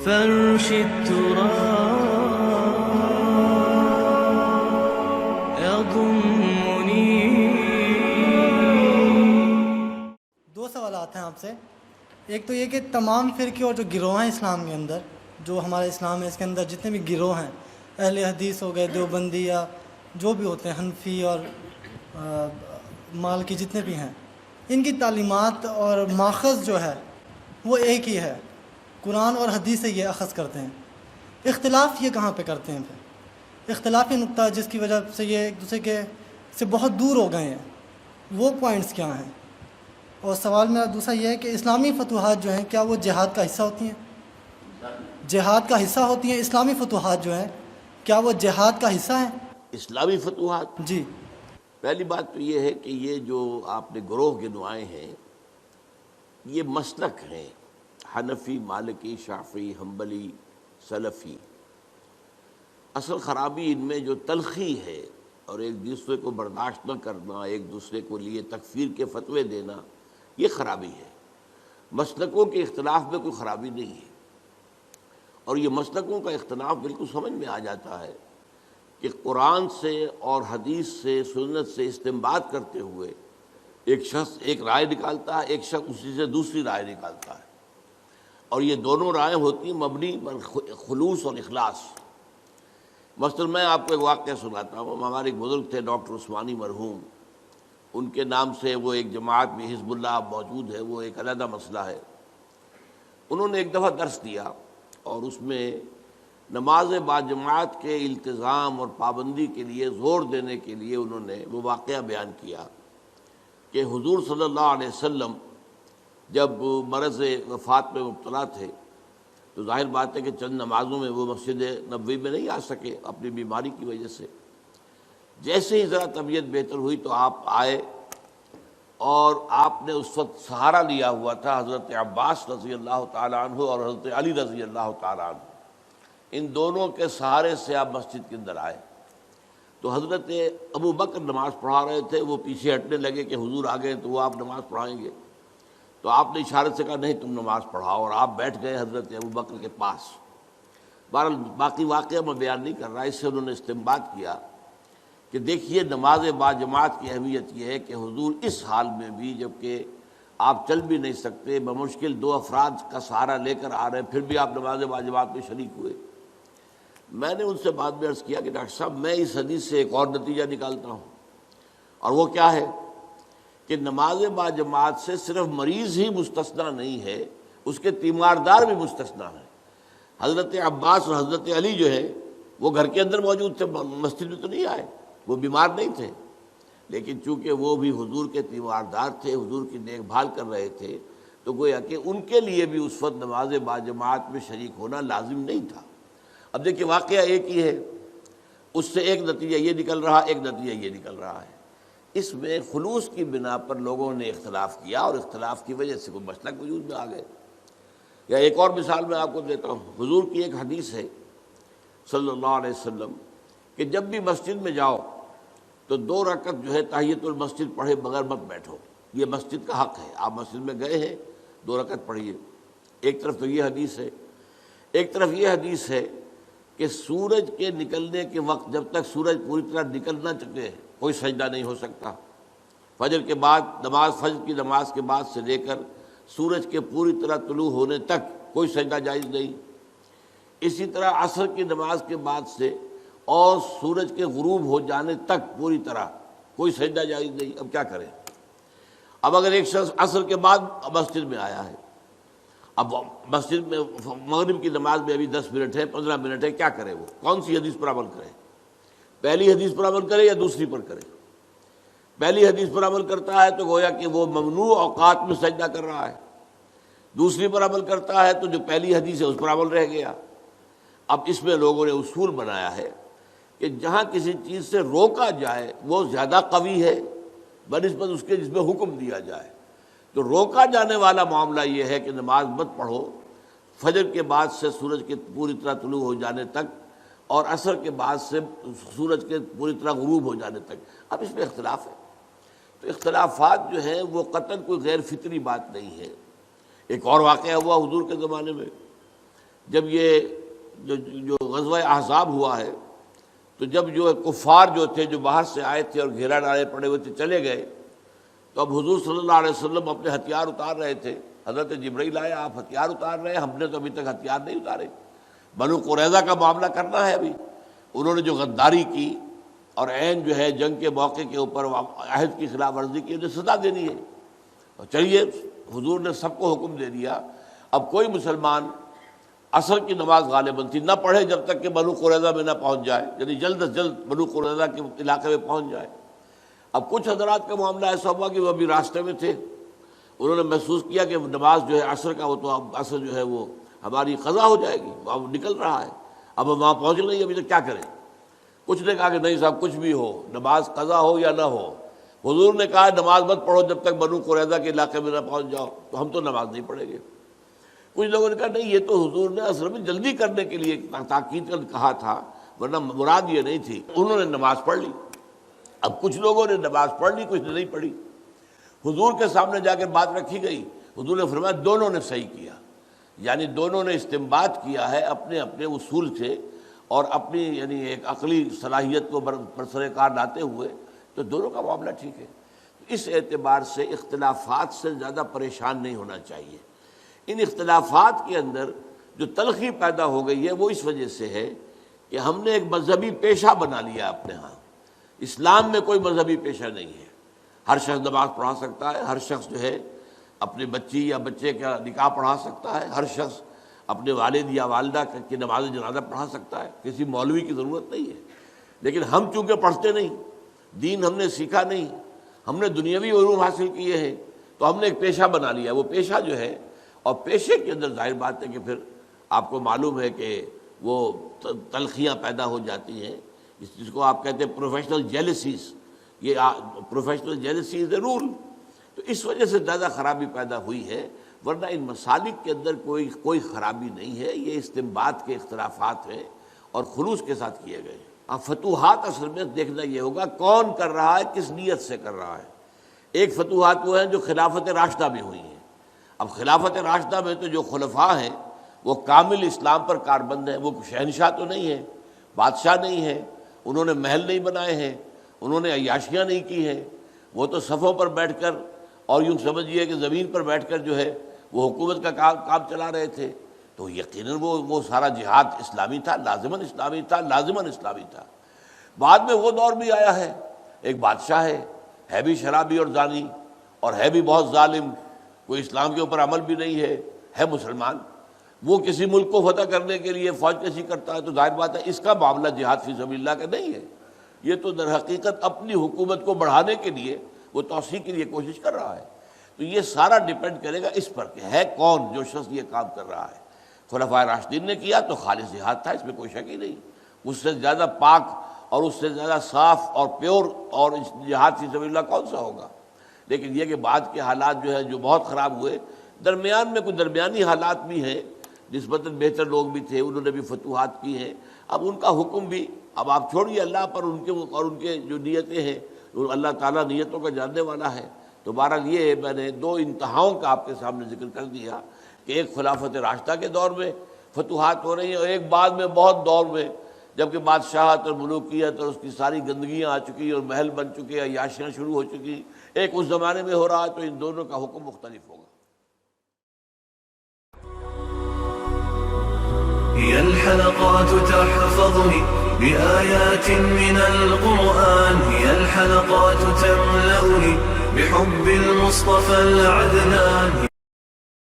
فرش التراب يضمني. دو سوالات ہیں آپ سے. ایک تو یہ کہ تمام فرقے اور جو گروہ ہیں اسلام کے اندر، جو ہمارا اسلام ہے اس کے اندر جتنے بھی گروہ ہیں، اہل حدیث ہو گئے، دیوبندی یا جو بھی ہوتے ہیں، حنفی اور مالکی جتنے بھی ہیں، ان کی تعلیمات اور ماخذ جو ہے وہ ایک ہی ہے، قرآن اور حدیث سے یہ اخذ کرتے ہیں. اختلاف یہ کہاں پہ کرتے ہیں؟ پھر اختلافی نقطہ جس کی وجہ سے یہ ایک دوسرے کے سے بہت دور ہو گئے ہیں، وہ پوائنٹس کیا ہیں؟ اور سوال میرا دوسرا یہ ہے کہ اسلامی فتوحات جو ہیں کیا وہ جہاد کا حصہ ہوتی ہیں؟ جہاد کا حصہ ہوتی ہیں اسلامی فتوحات جو ہیں، کیا وہ جہاد کا حصہ ہیں؟ اسلامی فتوحات، جی. پہلی بات تو یہ ہے کہ یہ جو آپ نے گروہ گنوائے ہیں یہ مسلک ہیں، حنفی، مالکی، شافعی، حنبلی، سلفی. اصل خرابی ان میں جو تلخی ہے اور ایک دوسرے کو برداشت نہ کرنا، ایک دوسرے کو لیے تکفیر کے فتوے دینا، یہ خرابی ہے. مسلکوں کے اختلاف میں کوئی خرابی نہیں ہے، اور یہ مسلکوں کا اختلاف بالکل سمجھ میں آ جاتا ہے کہ قرآن سے اور حدیث سے، سنت سے استنباط کرتے ہوئے ایک شخص ایک رائے نکالتا ہے، ایک شخص اسی سے دوسری رائے نکالتا ہے، اور یہ دونوں رائے ہوتی ہیں مبنی پر خلوص اور اخلاص. مثلا میں آپ کو ایک واقعہ سناتا ہوں. ہمارے ایک بزرگ تھے ڈاکٹر عثمانی مرحوم، ان کے نام سے وہ ایک جماعت بھی حزب اللہ موجود ہے، وہ ایک علیحدہ مسئلہ ہے. انہوں نے ایک دفعہ درس دیا اور اس میں نماز باجماعت کے التزام اور پابندی کے لیے زور دینے کے لیے انہوں نے وہ واقعہ بیان کیا کہ حضور صلی اللہ علیہ وسلم جب مرض وفات میں مبتلا تھے تو ظاہر بات ہے کہ چند نمازوں میں وہ مسجد نبوی میں نہیں آ سکے اپنی بیماری کی وجہ سے. جیسے ہی ذرا طبیعت بہتر ہوئی تو آپ آئے، اور آپ نے اس وقت سہارا لیا ہوا تھا حضرت عباس رضی اللہ تعالیٰ عنہ اور حضرت علی رضی اللہ تعالیٰ عنہ. ان دونوں کے سہارے سے آپ مسجد کے اندر آئے تو حضرت ابو بکر نماز پڑھا رہے تھے، وہ پیچھے ہٹنے لگے کہ حضور آ گئے تو وہ آپ نماز پڑھائیں گے. تو آپ نے اشارت سے کہا نہیں تم نماز پڑھاؤ، اور آپ بیٹھ گئے حضرت ابو بکر کے پاس. بہرحال باقی واقعہ میں بیان نہیں کر رہا. اس سے انہوں نے استنباط کیا کہ دیکھیے نماز باجماعت کی اہمیت یہ ہے کہ حضور اس حال میں بھی، جبکہ آپ چل بھی نہیں سکتے، بمشکل 2 افراد کا سہارا لے کر آ رہے ہیں، پھر بھی آپ نماز باجماعت میں شریک ہوئے. میں نے ان سے بعد میں عرض کیا کہ ڈاکٹر صاحب میں اس حدیث سے ایک اور نتیجہ نکالتا ہوں، اور وہ کیا ہے کہ نماز باجماعت سے صرف مریض ہی مستثنیٰ نہیں ہے، اس کے تیماردار بھی مستثنیٰ ہیں. حضرت عباس اور حضرت علی جو ہے وہ گھر کے اندر موجود تھے، مسجد میں تو نہیں آئے، وہ بیمار نہیں تھے، لیکن چونکہ وہ بھی حضور کے تیماردار تھے، حضور کی دیکھ بھال کر رہے تھے، تو گویا کہ ان کے لیے بھی اس وقت نماز باجماعت میں شریک ہونا لازم نہیں تھا. اب دیکھیے واقعہ ایک ہی ہے، اس سے ایک نتیجہ یہ نکل رہا، ایک نتیجہ یہ نکل رہا ہے. اس میں خلوص کی بنا پر لوگوں نے اختلاف کیا، اور اختلاف کی وجہ سے کوئی مسلک وجود میں آ گئے. یا ایک اور مثال میں آپ کو دیتا ہوں. حضور کی ایک حدیث ہے صلی اللہ علیہ وسلم کہ جب بھی مسجد میں جاؤ تو 2 رکعت جو ہے تحیۃ المسجد پڑھے بغیر مت بیٹھو، یہ مسجد کا حق ہے. آپ مسجد میں گئے ہیں 2 رکعت پڑھیے. ایک طرف تو یہ حدیث ہے، ایک طرف یہ حدیث ہے کہ سورج کے نکلنے کے وقت جب تک سورج پوری طرح نکل نہ چکے کوئی سجدہ نہیں ہو سکتا. فجر کے بعد فجر کی نماز کے بعد سے لے کر سورج کے پوری طرح طلوع ہونے تک کوئی سجدہ جائز نہیں. اسی طرح عصر کی نماز کے بعد سے اور سورج کے غروب ہو جانے تک پوری طرح کوئی سجدہ جائز نہیں. اب کیا کریں؟ اب اگر ایک شخص عصر کے بعد مسجد میں آیا ہے، اب مسجد میں مغرب کی نماز میں ابھی 10 منٹ ہے، 15 منٹ ہے، کیا کرے؟ وہ کون سی حدیث پر عمل کرے؟ پہلی حدیث پر عمل کرے یا دوسری پر کرے؟ پہلی حدیث پر عمل کرتا ہے تو گویا کہ وہ ممنوع اوقات میں سجدہ کر رہا ہے. دوسری پر عمل کرتا ہے تو جو پہلی حدیث ہے اس پر عمل رہ گیا. اب اس میں لوگوں نے اصول بنایا ہے کہ جہاں کسی چیز سے روکا جائے وہ زیادہ قوی ہے بنسبت اس کے جس میں حکم دیا جائے. تو روکا جانے والا معاملہ یہ ہے کہ نماز مت پڑھو فجر کے بعد سے سورج کے پوری طرح طلوع ہو جانے تک، اور عصر کے بعد سے سورج کے پوری طرح غروب ہو جانے تک. اب اس میں اختلاف ہے. تو اختلافات جو ہیں وہ قطعاً کوئی غیر فطری بات نہیں ہے. ایک اور واقعہ ہوا حضور کے زمانے میں جب یہ جو غزوہ احزاب ہوا ہے تو جب جو کفار جو تھے جو باہر سے آئے تھے اور گھیرا ڈالے پڑے ہوئے تھے چلے گئے، تو اب حضور صلی اللہ علیہ وسلم اپنے ہتھیار اتار رہے تھے. حضرت جبرائیل آئے، آپ ہتھیار اتار رہے ہیں، ہم نے تو ابھی تک ہتھیار نہیں اتارے، بنو قریظہ کا معاملہ کرنا ہے ابھی. انہوں نے جو غداری کی اور عین جو ہے جنگ کے موقع کے اوپر عہد کی خلاف ورزی کی، انہیں سزا دینی ہے. اور چلیے حضور نے سب کو حکم دے دیا، اب کوئی مسلمان عصر کی نماز غالباً تھی نہ پڑھے جب تک کہ بنو قریظہ میں نہ پہنچ جائے، یعنی جلد از جلد بنو قریظہ کے علاقے میں پہنچ جائے. اب کچھ حضرات کا معاملہ ایسا ہوا کہ وہ ابھی راستے میں تھے، انہوں نے محسوس کیا کہ نماز جو ہے عصر کا، وہ تو اب عصر جو ہے وہ ہماری قضا ہو جائے گی، اب نکل رہا ہے، اب ہم وہاں پہنچ نہیں، ابھی تو کیا کریں. کچھ نے کہا کہ نہیں صاحب کچھ بھی ہو، نماز قضا ہو یا نہ ہو. حضور نے کہا نماز مت پڑھو جب تک بنو قریظہ کے علاقے میں نہ پہنچ جاؤ، تو ہم تو نماز نہیں پڑھیں گے. کچھ لوگوں نے کہا نہیں یہ تو حضور نے اصل میں جلدی کرنے کے لیے تاکید کر کہا تھا، ورنہ مراد یہ نہیں تھی. انہوں نے نماز پڑھ لی. اب کچھ لوگوں نے نماز پڑھ لی، کچھ نے نہیں پڑھی. حضور کے سامنے جا کے بات رکھی گئی، حضور نے فرمایا دونوں نے صحیح کیا، یعنی دونوں نے استنباط کیا ہے اپنے اپنے اصول سے اور اپنی یعنی ایک عقلی صلاحیت کو برسر کار لاتے ہوئے، تو دونوں کا معاملہ ٹھیک ہے. اس اعتبار سے اختلافات سے زیادہ پریشان نہیں ہونا چاہیے. ان اختلافات کے اندر جو تلخی پیدا ہو گئی ہے وہ اس وجہ سے ہے کہ ہم نے ایک مذہبی پیشہ بنا لیا اپنے ہاں. اسلام میں کوئی مذہبی پیشہ نہیں ہے. ہر شخص نماز پڑھا سکتا ہے، ہر شخص جو ہے اپنی بچی یا بچے کا نکاح پڑھا سکتا ہے، ہر شخص اپنے والد یا والدہ کی نماز جنازہ پڑھا سکتا ہے، کسی مولوی کی ضرورت نہیں ہے. لیکن ہم چونکہ پڑھتے نہیں، دین ہم نے سیکھا نہیں، ہم نے دنیاوی علوم حاصل کیے ہیں، تو ہم نے ایک پیشہ بنا لیا. وہ پیشہ جو ہے، اور پیشے کے اندر ظاہر بات ہے کہ پھر آپ کو معلوم ہے کہ وہ تلخیاں پیدا ہو جاتی ہیں، جس کو آپ کہتے ہیں پروفیشنل جیلسیز. یہ پروفیشنل جیلسی از اے رول. تو اس وجہ سے زیادہ خرابی پیدا ہوئی ہے، ورنہ ان مسالک کے اندر کوئی خرابی نہیں ہے. یہ استنباط کے اختلافات ہیں اور خلوص کے ساتھ کیے گئے. اب فتوحات اصل میں دیکھنا یہ ہوگا کون کر رہا ہے، کس نیت سے کر رہا ہے. ایک فتوحات وہ ہیں جو خلافت راشدہ میں ہوئی ہیں. اب خلافت راشدہ میں تو جو خلفاء ہیں وہ کامل اسلام پر کاربند ہیں. وہ شہنشاہ تو نہیں ہیں، بادشاہ نہیں ہیں، انہوں نے محل نہیں بنائے ہیں، انہوں نے عیاشیاں نہیں کی ہیں. وہ تو صفوں پر بیٹھ کر اور یوں سمجھیے کہ زمین پر بیٹھ کر جو ہے وہ حکومت کا کام چلا رہے تھے. تو یقیناً وہ سارا جہاد اسلامی تھا، لازماً اسلامی تھا، لازماً اسلامی تھا. بعد میں وہ دور بھی آیا ہے، ایک بادشاہ ہے بھی شرابی اور زانی اور ہے بھی بہت ظالم، کوئی اسلام کے اوپر عمل بھی نہیں ہے مسلمان. وہ کسی ملک کو فتح کرنے کے لیے فوج کشی کرتا ہے، تو ظاہر بات ہے اس کا معاملہ جہاد فی سبیل اللہ کا نہیں ہے. یہ تو در حقیقت اپنی حکومت کو بڑھانے کے لیے وہ توسیع کے لیے کوشش کر رہا ہے. تو یہ سارا ڈیپینڈ کرے گا اس پر کہ ہے کون جو شخص یہ کام کر رہا ہے. خلفائے راشدین نے کیا تو خالص جہاد تھا، اس میں کوئی شک ہی نہیں. اس سے زیادہ پاک اور اس سے زیادہ صاف اور پیور اور جہاد فی سبیل اللہ کون سا ہوگا. لیکن یہ کہ بعد کے حالات جو ہے جو بہت خراب ہوئے، درمیان میں کچھ درمیانی حالات بھی ہیں، نسبتاً بہتر لوگ بھی تھے، انہوں نے بھی فتوحات کی ہیں. اب ان کا حکم بھی اب آپ چھوڑیے اللہ پر، ان کے جو نیتیں ہیں، اللہ تعالیٰ نیتوں کا جاننے والا ہے. تو بہرحال یہ میں نے دو انتہاؤں کا آپ کے سامنے ذکر کر دیا کہ ایک خلافت راشدہ کے دور میں فتوحات ہو رہی ہیں، اور ایک بعد میں بہت دور میں جبکہ بادشاہت اور ملوکیت اور اس کی ساری گندگیاں آ چکی اور محل بن چکے، عیاشیاں شروع ہو چکی. ایک اس زمانے میں ہو رہا ہے، تو ان دونوں کا حکم مختلف ہوگا. هي الحلقات تحفظني بآيات من القرآن، هي الحلقات تملأني بحب المصطفى العدنان.